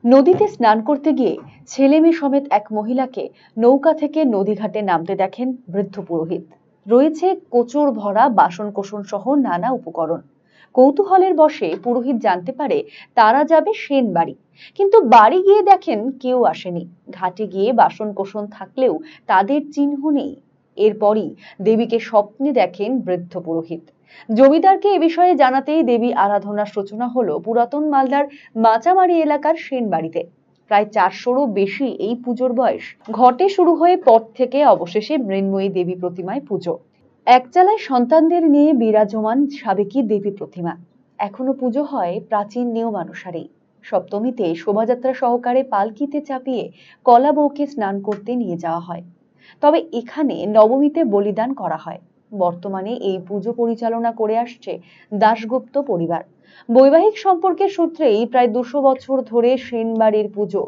নদীতে স্নান করতে গিয়ে ছেলে মেয়ে সমেত এক মহিলাকে নৌকা থেকে নদীঘাটে নামতে দেখেন বৃদ্ধ পুরোহিত। রয়েছে কোচর ভরা বাসন কোসন সহ নানা উপকরণ। কৌতূহলের বশে পুরোহিত জানতে পারে তারা যাবে সেন বাড়ি, কিন্তু বাড়ি গিয়ে দেখেন কেউ আসেনি। ঘাটে গিয়ে বাসন কোসন থাকলেও তাদের চিহ্ন নেই। এরপরই দেবীকে স্বপ্নে দেখেন বৃদ্ধ পুরোহিত। জমিদারকে এ বিষয়ে জানাতেই দেবী আরাধনার সূচনা হলো পুরাতন মালদার মাচামারি এলাকার সেন বাড়িতে। প্রায় 400-রও বেশি এই পুজোর বয়স। ঘটে শুরু হয়ে পর থেকে অবশেষে মৃন্ময়ী দেবী প্রতিমায় পুজো। একচালায় সন্তানদের নিয়ে বিরাজমান সাবেকি দেবী প্রতিমা। এখনো পুজো হয় প্রাচীন নিয়মানুসারেই। সপ্তমীতে শোভাযাত্রা সহকারে পালকিতে চাপিয়ে কলা বউকে স্নান করতে নিয়ে যাওয়া হয়। তবে এখানে নবমীতে বলিদান করা হয়। বর্তমানে এই পুজো পরিচালনা করে আসছে দাশগুপ্ত পরিবার। বৈবাহিক সম্পর্কের সূত্রেই প্রায় 200 বছর ধরে সেনবাড়ির পুজো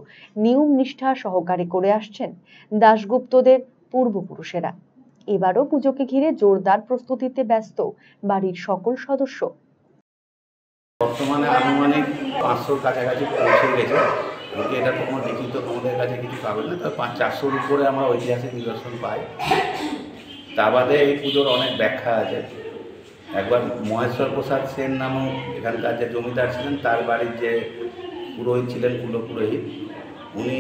নিয়ম নিষ্ঠা সহকারে করে আসছেন দাশগুপ্তদের পূর্বপুরুষেরা। এবারও পুজোকে ঘিরে জোরদার প্রস্তুতিতে ব্যস্ত বাড়ির সকল সদস্য। বর্তমানে আনুমানিক 500-র কাছাকাছি পৌঁছে গেছে। যদি এটা কোনো লিখিত তোমাদের কাছে কিছু পাবেন না, তবে 500-400-র উপরে আমরা ঐতিহাসিক নিদর্শন পাই। তা বাদে এই পুজোর অনেক ব্যাখ্যা আছে। একবার মহেশ্বর প্রসাদ সেন নামক এখানকার যে জমিদার ছিলেন, তার বাড়ির যে পুরোহিত ছিলেন, কুলপুরোহিত, উনি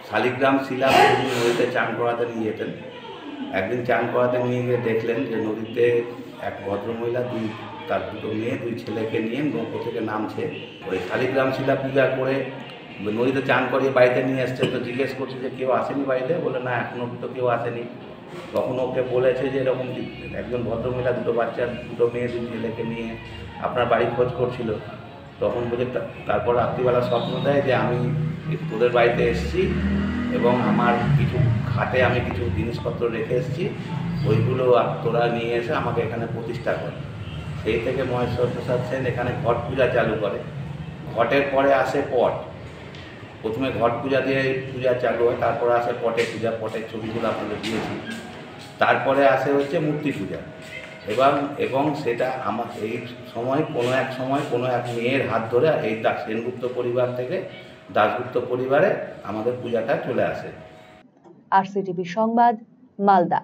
শালিগ্রাম শিলা নদীতে চান করাতে নিয়ে যেতেন। একদিন চান করাতে নিয়ে গিয়ে দেখলেন যে নদীতে এক ভদ্রমহিলা তার দুটো মেয়ে, 2 ছেলেকে নিয়ে নৌকো থেকে নামছে। ওই শালিগ্রাম শিলা পূজা করে নদীতে চান করিয়ে বাড়িতে নিয়ে এসছে। তো জিজ্ঞেস করছে যে কেউ আসেনি বাড়িতে? বলে না, এখনও তো কেউ আসেনি। তখন ওকে বলেছে যে এরকম একজন ভদ্রমহিলা 2 বাচ্চা, 2 মেয়ে, 2 ছেলেকে নিয়ে আপনার বাড়ি খোঁজ করছিল। তখন বলে তারপর রাত্রিবেলা স্বপ্ন দেয় যে আমি তোদের বাড়িতে এসেছি এবং আমার কিছু খাটে আমি কিছু জিনিসপত্র রেখে এসেছি, ওইগুলো তোরা নিয়ে এসে আমাকে এখানে প্রতিষ্ঠা করে। সেই থেকে মহেশ্বর প্রসাদ সেন এখানে ঘট পূজা চালু করে। ঘটের পরে আসে পট। প্রথমে ঘট পূজা দিয়ে পূজা চালু হয়, তারপরে আসে পটে পূজা। পটের ছবিগুলো আপনাদের দিয়েছি। তারপরে আসে হচ্ছে মূর্তি পূজা। এবং সেটা আমার এই সময় কোনো এক মেয়ের হাত ধরে এই সেনগুপ্ত পরিবার থেকে দাশগুপ্ত পরিবারে আমাদের পূজাটা চলে আসে। আরসিটিভি সংবাদ, মালদা।